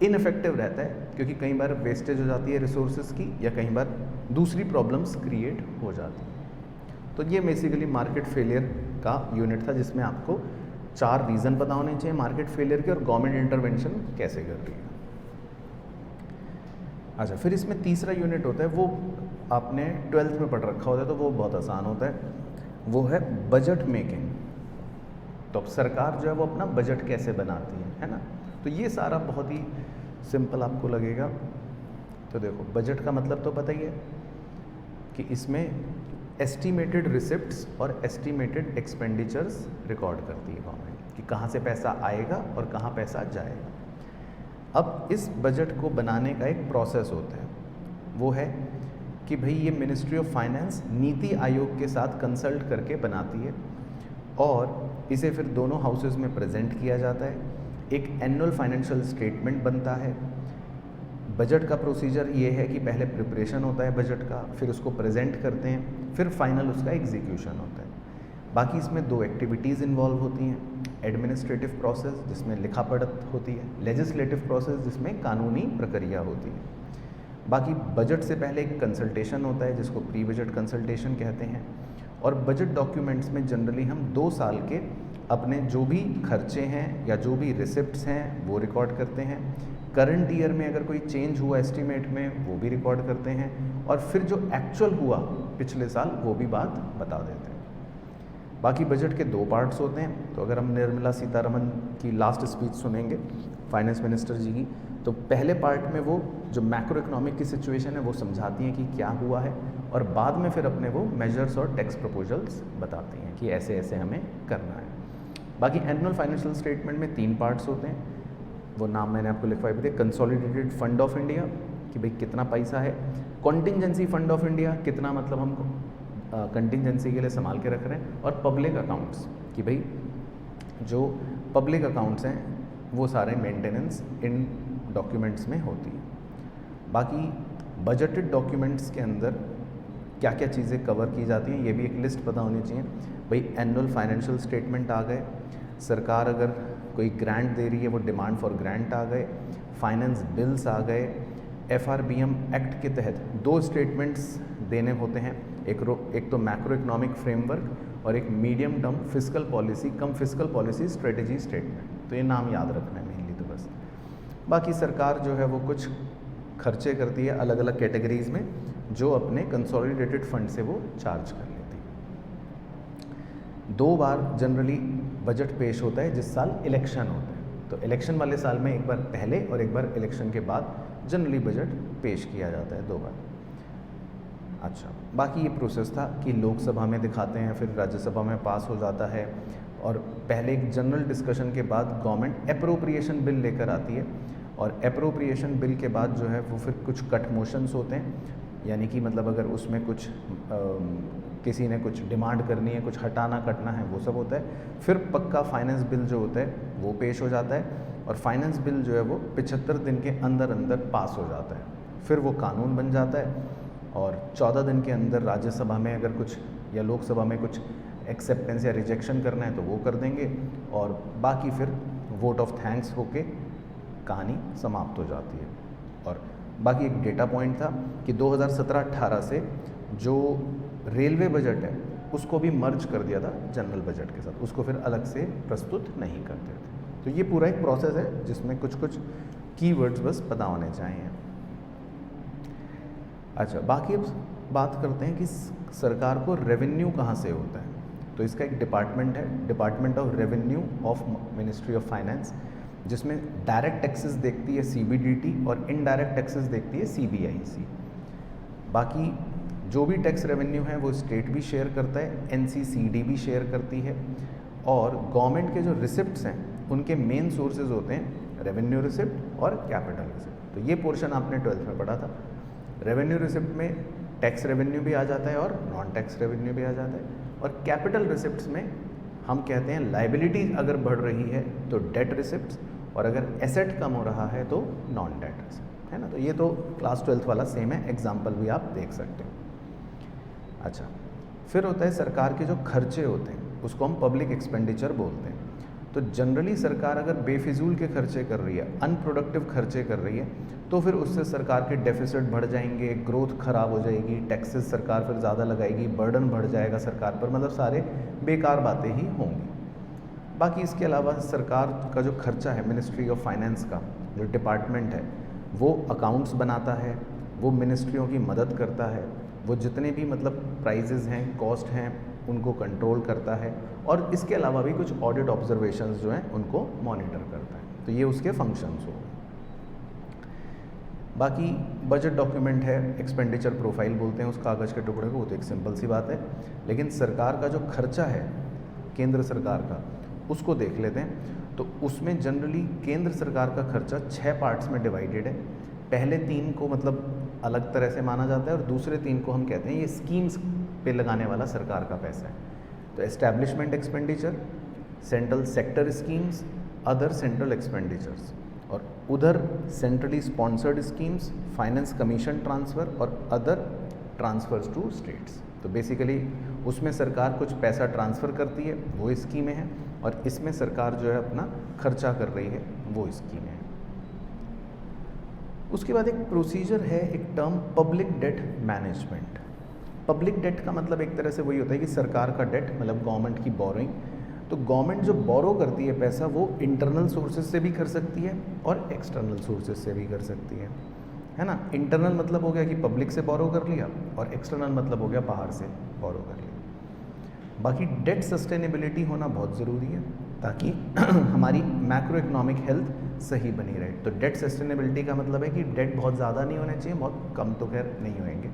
A: इनफेक्टिव रहता है, क्योंकि कई बार वेस्टेज हो जाती है रिसोर्सेज की, या कई बार दूसरी प्रॉब्लम्स क्रिएट हो जाती हैं। तो ये बेसिकली मार्केट फेलियर का यूनिट था, जिसमें आपको 4 रीज़न पता होने चाहिए मार्केट फेलियर के और गवर्नमेंट इंटरवेंशन कैसे कर रही है। अच्छा, फिर इसमें तीसरा यूनिट होता है, वो आपने 12th में पढ़ रखा होता है, तो वो बहुत आसान होता है, वो है बजट मेकिंग। तो अब सरकार जो है वो अपना बजट कैसे बनाती है ना। तो ये सारा बहुत ही सिंपल आपको लगेगा। तो देखो, बजट का मतलब तो पता ही है कि इसमें एस्टिमेटेड रिसिप्ट्स और एस्टिमेटेड एक्सपेंडिचर्स रिकॉर्ड करती है गवर्नमेंट कि कहाँ से पैसा आएगा और कहाँ पैसा जाएगा। अब इस बजट को बनाने का एक प्रोसेस होता है, वो है कि भाई ये ministry of finance NITI Aayog के साथ कंसल्ट करके बनाती है और इसे फिर दोनों हाउसेस में प्रेजेंट किया जाता है। एक एनुअल फाइनेंशियल स्टेटमेंट बनता है। बजट का प्रोसीजर ये है कि पहले प्रिपरेशन होता है बजट का, फिर उसको प्रेजेंट करते हैं, फिर फाइनल उसका एग्जीक्यूशन होता है। बाकी इसमें 2 एक्टिविटीज़ इन्वॉल्व होती हैं, एडमिनिस्ट्रेटिव प्रोसेस जिसमें लिखा पढ़त होती है, लेजिस्लेटिव प्रोसेस जिसमें कानूनी प्रक्रिया होती है। बाकी बजट से पहले एक कंसल्टेशन होता है जिसको प्री बजट कंसल्टेशन कहते हैं। और बजट डॉक्यूमेंट्स में जनरली हम 2 साल के अपने जो भी खर्चे हैं या जो भी रिसिप्ट्स हैं वो रिकॉर्ड करते हैं। करंट ईयर में अगर कोई चेंज हुआ एस्टीमेट में वो भी रिकॉर्ड करते हैं, और फिर जो एक्चुअल हुआ पिछले साल वो भी बात बता देते हैं। बाकी बजट के 2 पार्ट्स होते हैं। तो अगर हम निर्मला सीतारमण की लास्ट स्पीच सुनेंगे फाइनेंस मिनिस्टर जी की, तो पहले पार्ट में वो जो मैक्रो इकोनॉमिक की सिचुएशन है वो समझाती हैं कि क्या हुआ है, और बाद में फिर अपने वो मेजर्स और टैक्स प्रपोजल्स बताती हैं कि ऐसे ऐसे हमें करना है। बाकी एनुअल फाइनेंशियल स्टेटमेंट में 3 पार्ट्स होते हैं, वो नाम मैंने आपको लिखवाए भी थे। कंसोलिडेटेड फंड ऑफ इंडिया कि भाई कितना पैसा है, कॉन्टिजेंसी फंड ऑफ इंडिया कितना मतलब हम कंटिजेंसी के लिए संभाल के रख रहे हैं, और पब्लिक अकाउंट्स कि भाई जो पब्लिक अकाउंट्स हैं वो सारे मेंटेनेंस इन डॉक्यूमेंट्स में होती है। बाकी बजटेड डॉक्यूमेंट्स के अंदर क्या क्या चीज़ें कवर की जाती हैं ये भी एक लिस्ट पता होनी चाहिए। भाई एनुअल फाइनेंशियल स्टेटमेंट आ गए, सरकार अगर कोई ग्रांट दे रही है वो डिमांड फॉर ग्रांट आ गए, फाइनेंस बिल्स आ गए। FRBM एक्ट के तहत 2 स्टेटमेंट्स देने होते हैं, एक तो मैक्रो इकोनॉमिक फ्रेमवर्क और एक मीडियम टर्म फिस्कल पॉलिसी कम फिस्कल पॉलिसी स्ट्रेटजी स्टेटमेंट। तो ये नाम याद रखना है मेनली तो बस। बाकी सरकार जो है वो कुछ खर्चे करती है अलग अलग कैटेगरीज में जो अपने कंसोलिडेटेड फंड से वो चार्ज कर लेती है। 2 बार जनरली बजट पेश होता है जिस साल इलेक्शन होता है। तो इलेक्शन वाले साल में एक बार पहले और एक बार इलेक्शन के बाद जनरली बजट पेश किया जाता है 2 बार। अच्छा, बाकी ये प्रोसेस था कि लोकसभा में दिखाते हैं, फिर राज्यसभा में पास हो जाता है, और पहले एक जनरल डिस्कशन के बाद गवर्नमेंट एप्रोप्रिएशन बिल लेकर आती है, और एप्रोप्रिएशन बिल के बाद जो है वो फिर कुछ कट मोशंस होते हैं, यानी कि मतलब अगर उसमें कुछ किसी ने कुछ डिमांड करनी है, कुछ हटाना कटना है, वो सब होता है। फिर पक्का फाइनेंस बिल जो होता है वो पेश हो जाता है, और फाइनेंस बिल जो है वो 75 दिन के अंदर अंदर पास हो जाता है। फिर वो कानून बन जाता है, और 14 दिन के अंदर राज्यसभा में अगर कुछ या लोकसभा में कुछ एक्सेप्टेंस या रिजेक्शन करना है तो वो कर देंगे, और बाकी फिर वोट ऑफ थैंक्स होके कहानी समाप्त हो जाती है। और बाकी एक डेटा पॉइंट था कि 2017-18 से जो रेलवे बजट है उसको भी मर्ज कर दिया था जनरल बजट के साथ, उसको फिर अलग से प्रस्तुत नहीं करते थे। तो ये पूरा एक प्रोसेस है जिसमें कुछ कुछ कीवर्ड्स बस पता होने चाहिए। अच्छा, बाकी अब बात करते हैं कि सरकार को रेवेन्यू कहाँ से होता है। तो इसका एक डिपार्टमेंट है, department of revenue of ministry of finance, जिसमें डायरेक्ट टैक्सेस देखती है CBDT और इनडायरेक्ट टैक्सेस देखती है CBIC। बाकी जो भी टैक्स रेवेन्यू है वो स्टेट भी शेयर करता है, NCCD भी शेयर करती है, और गवर्नमेंट के जो रिसिप्ट्स हैं उनके मेन सोर्सेज होते हैं रेवेन्यू रिसिप्ट और कैपिटल रिसिप्ट। तो ये पोर्शन आपने 12th में पढ़ा था। रेवेन्यू रिसिप्ट में टैक्स रेवेन्यू भी आ जाता है और नॉन टैक्स रेवेन्यू भी आ जाता है, और कैपिटल रिसिप्ट्स में हम कहते हैं लाइबिलिटी अगर बढ़ रही है तो डेट रिसिप्ट्स, और अगर एसेट कम हो रहा है तो नॉन डेट रिसिप्ट, है ना। तो ये तो क्लास 12th वाला सेम है, एग्जाम्पल भी आप देख सकते हैं। अच्छा, फिर होता है सरकार के जो खर्चे होते हैं उसको हम पब्लिक एक्सपेंडिचर बोलते हैं। तो जनरली सरकार अगर बेफिजूल के खर्चे कर रही है, अनप्रोडक्टिव खर्चे कर रही है, तो फिर उससे सरकार के डेफिसिट बढ़ जाएंगे, ग्रोथ खराब हो जाएगी, टैक्सेस सरकार फिर ज़्यादा लगाएगी, बर्डन बढ़ जाएगा सरकार पर, मतलब सारे बेकार बातें ही होंगी। बाकी इसके अलावा सरकार का जो खर्चा है, मिनिस्ट्री ऑफ फाइनेंस का जो डिपार्टमेंट है, वो अकाउंट्स बनाता है, वो मिनिस्ट्रियों की मदद करता है, वो जितने भी मतलब प्राइजेज़ हैं, कॉस्ट हैं, उनको कंट्रोल करता है, और इसके अलावा भी कुछ ऑडिट ऑब्जर्वेशंस जो हैं उनको मॉनिटर करता है। तो ये उसके फंक्शंस हो गए। बाकी बजट डॉक्यूमेंट है, एक्सपेंडिचर प्रोफाइल बोलते हैं उस कागज़ के टुकड़े को, वो तो एक सिंपल सी बात है। लेकिन सरकार का जो खर्चा है केंद्र सरकार का, उसको देख लेते हैं। तो उसमें जनरली केंद्र सरकार का खर्चा 6 पार्ट्स में डिवाइडेड है। पहले 3 को मतलब अलग तरह से माना जाता है, और दूसरे 3 को हम कहते हैं ये स्कीम्स पे लगाने वाला सरकार का पैसा है। तो establishment expenditure, central sector schemes, other central expenditures, और उधर centrally sponsored schemes, finance commission transfer और अदर ट्रांसफर्स टू स्टेट्स। तो बेसिकली उसमें सरकार कुछ पैसा ट्रांसफ़र करती है, वो स्कीमें हैं, और इसमें सरकार जो है अपना खर्चा कर रही है, वो स्कीमें हैं। उसके बाद एक प्रोसीजर है, एक term public debt management. Public debt का मतलब एक तरह से वही होता है कि सरकार का डेट मतलब गवर्नमेंट की बोरोइंग। तो गवर्नमेंट जो बोरो करती है पैसा, वो इंटरनल सोर्सेज से भी कर सकती है और एक्सटर्नल सोर्सेज से भी कर सकती है ना। इंटरनल मतलब हो गया कि पब्लिक से बोरो कर लिया, और एक्सटर्नल मतलब हो गया बाहर से बोरो कर लिया। बाकी डेट सस्टेनेबिलिटी होना बहुत ज़रूरी है ताकि हमारी मैक्रो इकोनॉमिक हेल्थ सही बनी रहे। तो डेट सस्टेनेबिलिटी का मतलब है कि डेट बहुत ज़्यादा नहीं होने चाहिए, बहुत कम तो खैर नहीं होंगे।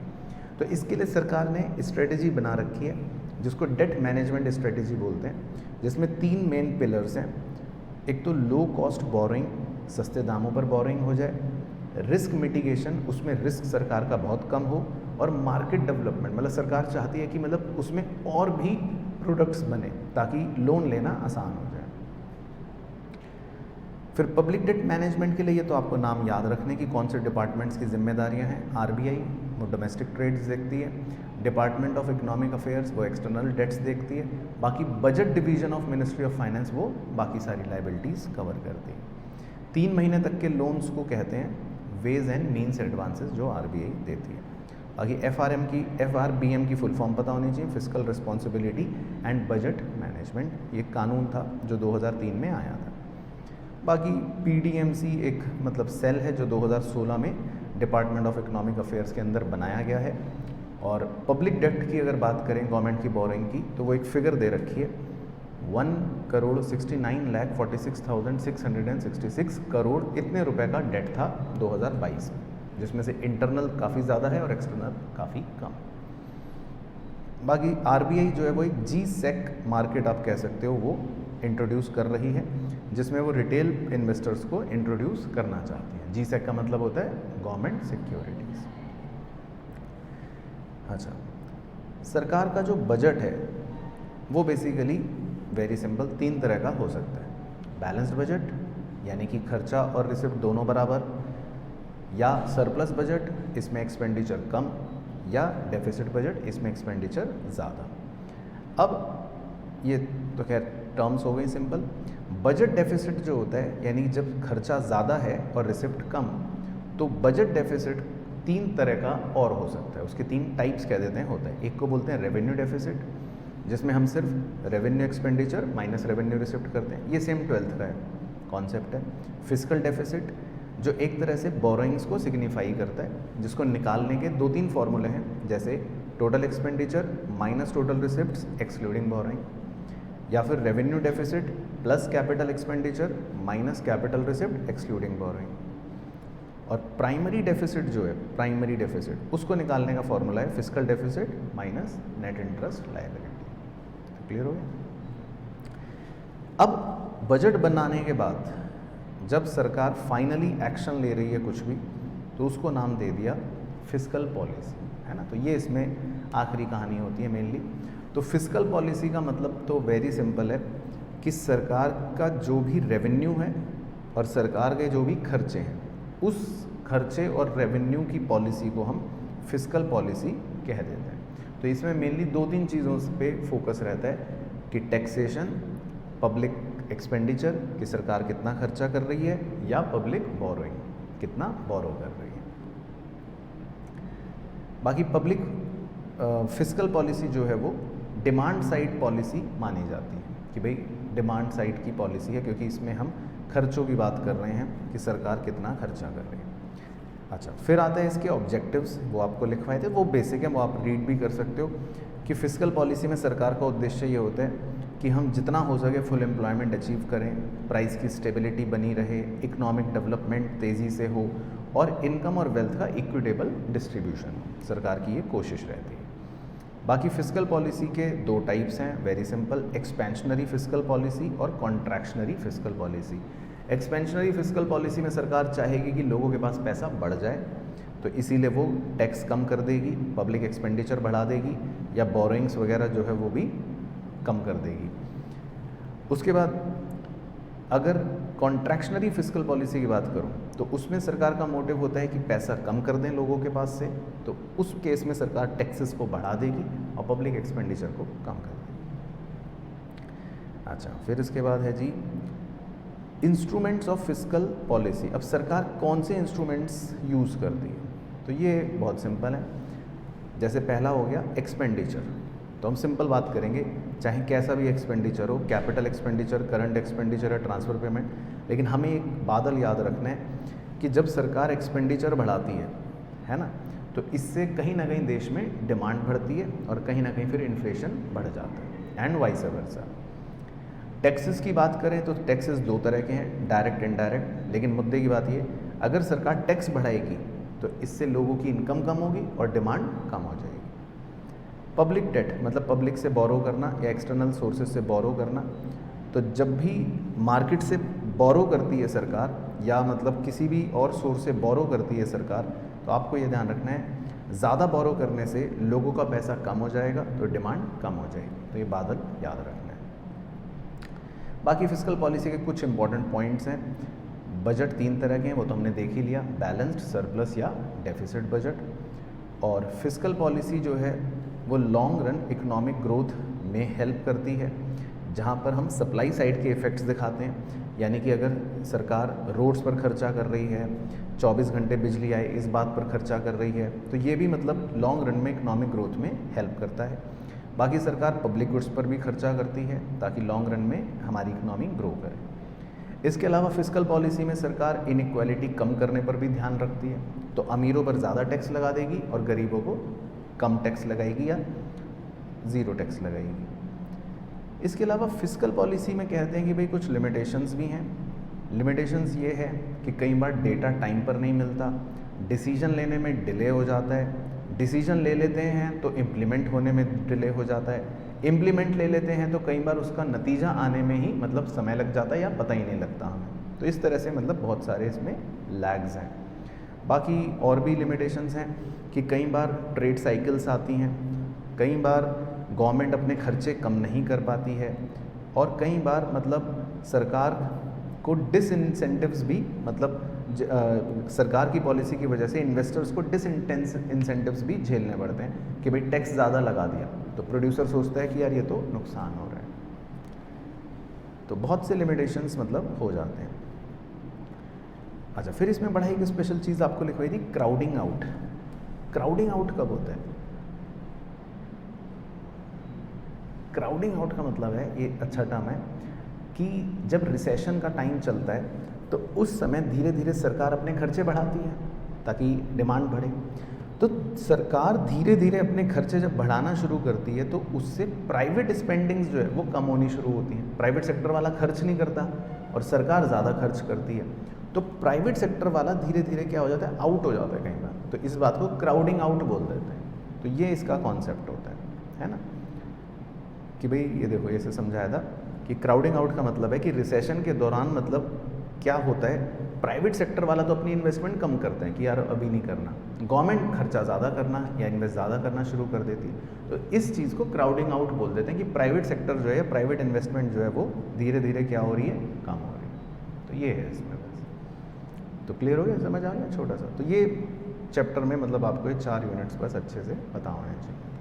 A: तो इसके लिए सरकार ने स्ट्रेटजी बना रखी है जिसको डेट मैनेजमेंट स्ट्रेटजी बोलते हैं, जिसमें 3 मेन पिलर्स हैं। एक तो लो कॉस्ट बोरोइंग, सस्ते दामों पर बोरोइंग हो जाए, रिस्क मिटिगेशन, उसमें रिस्क सरकार का बहुत कम हो, और मार्केट डेवलपमेंट, मतलब सरकार चाहती है कि मतलब उसमें और भी प्रोडक्ट्स बने ताकि लोन लेना आसान हो जाए। फिर पब्लिक डेट मैनेजमेंट के लिए तो आपको नाम याद रखने की कौन से डिपार्टमेंट्स की जिम्मेदारियां हैं। आरबीआई वो डोमेस्टिक ट्रेड्स देखती है, डिपार्टमेंट ऑफ इकोनॉमिक अफेयर्स वो एक्सटर्नल डेट्स देखती है, बाकी budget division of ministry of finance वो बाकी सारी लाइबिलिटीज़ कवर करती है। 3 महीने तक के लोन्स को कहते हैं वेज एंड मीन्स एडवांसेस, जो आरबीआई देती है। बाकी एफआरबीएम की फुल फॉर्म पता होनी चाहिए, fiscal responsibility and budget management, ये कानून था जो 2003 में आया था। बाकी पीडीएमसी एक मतलब सेल है जो 2016 में डिपार्टमेंट ऑफ इकोनॉमिक अफेयर्स के अंदर बनाया गया है। और पब्लिक डेट की अगर बात करें गवर्नमेंट की बोरिंग की, तो वो एक फिगर दे रखी है 1,69,46,666 करोड़, इतने रुपए का डेट था 2022 में, जिसमें से इंटरनल काफ़ी ज़्यादा है और एक्सटर्नल काफ़ी कम। बाकी आरबीआई जो है वो एक जी-सेक मार्केट आप कह सकते हो वो इंट्रोड्यूस कर रही है, जिसमें वो रिटेल इन्वेस्टर्स को इंट्रोड्यूस करना चाहती है। जी-सेक का मतलब होता है गवर्नमेंट सिक्योरिटीज़। अच्छा, सरकार का जो बजट है वो बेसिकली वेरी सिंपल 3 तरह का हो सकता है। बैलेंस्ड बजट यानी कि खर्चा और रिसिप्ट दोनों बराबर, या सरप्लस बजट, इसमें एक्सपेंडिचर कम, या डेफिसिट बजट, इसमें एक्सपेंडिचर ज़्यादा। अब ये तो खैर टर्म्स हो गई सिंपल। बजट डेफिसिट जो होता है यानी कि जब खर्चा ज़्यादा है और रिसिप्ट कम, तो बजट डेफिसिट 3 तरह का और हो सकता है। उसके 3 टाइप्स कह देते हैं होता है। एक को बोलते हैं रेवेन्यू डेफिसिट, जिसमें हम सिर्फ revenue expenditure minus revenue receipt करते हैं, ये सेम 12th का है कॉन्सेप्ट है। फिस्कल डेफिसिट जो एक तरह से बोरोइंग्स को सिग्निफाई करता है, जिसको निकालने के 2-3 फॉर्मूले हैं, जैसे total expenditure minus total receipts excluding borrowing, या फिर revenue deficit plus capital expenditure minus capital receipt excluding borrowing. और प्राइमरी डेफिसिट जो है, प्राइमरी डेफिसिट, उसको निकालने का फॉर्मूला है fiscal deficit minus net interest liability. Clear हो गया? अब बजट बनाने के बाद जब सरकार फाइनली एक्शन ले रही है कुछ भी, तो उसको नाम दे दिया फिस्कल पॉलिसी, है ना। तो ये इसमें आखिरी कहानी होती है मेनली। तो फिस्कल पॉलिसी का मतलब तो वेरी सिंपल है कि सरकार का जो भी रेवेन्यू है और सरकार के जो भी खर्चे हैं, उस खर्चे और रेवेन्यू की पॉलिसी को हम फिस्कल पॉलिसी कह देते हैं। तो इसमें मेनली 2-3 चीज़ों पे फोकस रहता है कि टैक्सेशन, पब्लिक एक्सपेंडिचर कि सरकार कितना खर्चा कर रही है, या पब्लिक बोरोइंग कितना बोरो कर रही है। बाकी पब्लिक फिस्कल पॉलिसी जो है वो डिमांड साइड पॉलिसी मानी जाती है कि भाई डिमांड साइड की पॉलिसी है, क्योंकि इसमें हम खर्चों की बात कर रहे हैं कि सरकार कितना खर्चा कर रही है। अच्छा, फिर आता है इसके ऑब्जेक्टिव्स, वो आपको लिखवाए थे, वो बेसिक है, वो आप रीड भी कर सकते हो कि फिस्कल पॉलिसी में सरकार का उद्देश्य ये होता है कि हम जितना हो सके फुल एम्प्लॉयमेंट अचीव करें, प्राइस की स्टेबिलिटी बनी रहे, इकोनॉमिक डेवलपमेंट तेज़ी से हो और इनकम और वेल्थ का इक्विटेबल डिस्ट्रीब्यूशन हो। सरकार की ये कोशिश रहती है। बाकी फिस्कल पॉलिसी के दो टाइप्स हैं, very simple, expansionary fiscal policy और contractionary fiscal policy. Expansionary fiscal policy में सरकार चाहेगी कि लोगों के पास पैसा बढ़ जाए, तो इसीलिए वो टैक्स कम कर देगी, पब्लिक एक्सपेंडिचर बढ़ा देगी, या बोरोइंग्स वगैरह जो है वो भी कम कर देगी। उसके बाद अगर कॉन्ट्रैक्शनरी फिस्कल पॉलिसी की बात करूं तो उसमें सरकार का मोटिव होता है कि पैसा कम कर दें लोगों के पास से, तो उस केस में सरकार टैक्सेस को बढ़ा देगी और पब्लिक एक्सपेंडिचर को कम कर देगी। अच्छा, फिर इसके बाद है जी इंस्ट्रूमेंट्स ऑफ फिस्कल पॉलिसी। अब सरकार कौन से इंस्ट्रूमेंट्स यूज़ करती है, तो ये बहुत सिंपल है। जैसे पहला हो गया एक्सपेंडिचर, तो हम सिंपल बात करेंगे, चाहे कैसा भी एक्सपेंडिचर हो, कैपिटल एक्सपेंडिचर, करंट एक्सपेंडिचर या ट्रांसफ़र पेमेंट, लेकिन हमें एक बादल याद रखना है कि जब सरकार एक्सपेंडिचर बढ़ाती है ना, तो इससे कहीं ना कहीं देश में डिमांड बढ़ती है और कहीं ना कहीं फिर इन्फ्लेशन बढ़ जाता है, एंड वाइस वर्सा। टैक्सेस की बात करें तो टैक्सेस दो तरह के हैं, डायरेक्ट इनडायरेक्ट, लेकिन मुद्दे की बात ये, अगर सरकार टैक्स बढ़ाएगी तो इससे लोगों की इनकम कम होगी और डिमांड कम हो जाएगी। पब्लिक डेट मतलब पब्लिक से बोरो करना या एक्सटर्नल सोर्सेज से बोरो करना, तो जब भी मार्केट से बोरो करती है सरकार या मतलब किसी भी और सोर्स से बोरो करती है सरकार, तो आपको ये ध्यान रखना है ज़्यादा बोरो करने से लोगों का पैसा कम हो जाएगा तो डिमांड कम हो जाएगी, तो ये बादल याद रखना है। बाकी फिस्कल पॉलिसी के कुछ इंपॉर्टेंट पॉइंट्स हैं। बजट तीन तरह के हैं, वो तो हमने देख ही लिया, बैलेंस्ड, सरप्लस या डेफिसिट बजट। और फिस्कल पॉलिसी जो है वो लॉन्ग रन इकोनॉमिक ग्रोथ में हेल्प करती है, जहाँ पर हम सप्लाई साइड के इफ़ेक्ट्स दिखाते हैं, यानी कि अगर सरकार रोड्स पर खर्चा कर रही है, 24 घंटे बिजली आए इस बात पर खर्चा कर रही है, तो ये भी मतलब लॉन्ग रन में इकोनॉमिक ग्रोथ में हेल्प करता है। बाकी सरकार पब्लिक गुड्स पर भी खर्चा करती है ताकि लॉन्ग रन में हमारी इकोनॉमी ग्रो करे। इसके अलावा फिस्कल पॉलिसी में सरकार इनइक्वालिटी कम करने पर भी ध्यान रखती है, तो अमीरों पर ज़्यादा टैक्स लगा देगी और गरीबों को कम टैक्स लगाएगी या ज़ीरो टैक्स लगाएगी। इसके अलावा फिस्कल पॉलिसी में कहते हैं कि भाई कुछ लिमिटेशंस भी हैं। लिमिटेशंस ये है कि कई बार डेटा टाइम पर नहीं मिलता, डिसीजन लेने में डिले हो जाता है, डिसीजन ले लेते हैं तो इम्प्लीमेंट होने में डिले हो जाता है, इम्प्लीमेंट ले लेते हैं तो कई बार उसका नतीजा आने में ही मतलब समय लग जाता है या पता ही नहीं लगता हमें। तो इस तरह से मतलब बहुत सारे इसमें लैग्स हैं। बाकी और भी लिमिटेशंस हैं कि कई बार ट्रेड साइकिल्स आती हैं, कई बार गवर्नमेंट अपने खर्चे कम नहीं कर पाती है, और कई बार मतलब सरकार को डिसइंसेंटिव्स भी मतलब सरकार की पॉलिसी की वजह से इन्वेस्टर्स को इंसेंटिव्स भी झेलने पड़ते हैं कि भाई टैक्स ज़्यादा लगा दिया तो प्रोड्यूसर सोचता है कि यार ये तो नुकसान हो रहा है। तो बहुत से लिमिटेशंस मतलब हो जाते हैं। अच्छा, फिर इसमें बड़ा एक स्पेशल चीज़ आपको लिखवाई थी, क्राउडिंग आउट। क्राउडिंग आउट कब होता है? क्राउडिंग आउट का मतलब है, ये अच्छा टर्म है, कि जब रिसेशन का टाइम चलता है तो उस समय धीरे धीरे सरकार अपने खर्चे बढ़ाती है ताकि डिमांड बढ़े। तो सरकार धीरे धीरे अपने खर्चे जब बढ़ाना शुरू करती है तो उससे प्राइवेट स्पेंडिंग्स जो है वो कम होनी शुरू होती हैं। प्राइवेट सेक्टर वाला खर्च नहीं करता और सरकार ज़्यादा खर्च करती है, तो प्राइवेट सेक्टर वाला धीरे धीरे क्या हो जाता है, आउट हो जाता है कई बार। तो इस बात को क्राउडिंग आउट बोल देते हैं। तो ये इसका कॉन्सेप्ट होता है ना, कि भाई ये देखो ऐसे समझाया था कि क्राउडिंग आउट का मतलब है कि रिसेशन के दौरान मतलब क्या होता है, प्राइवेट सेक्टर वाला तो अपनी इन्वेस्टमेंट कम करते हैं कि यार अभी नहीं करना, गवर्नमेंट खर्चा ज़्यादा करना या इन्वेस्ट ज़्यादा करना शुरू कर देती है। तो इस चीज़ को क्राउडिंग आउट बोल देते हैं कि प्राइवेट सेक्टर जो है, प्राइवेट इन्वेस्टमेंट जो है वो धीरे धीरे क्या हो रही है, कम हो रही है। तो ये है इसमें बस। तो क्लियर हो गया, समझ आ गया छोटा सा। तो ये चैप्टर में मतलब आपको ये 4 यूनिट्स बस अच्छे से पता होने चाहिए।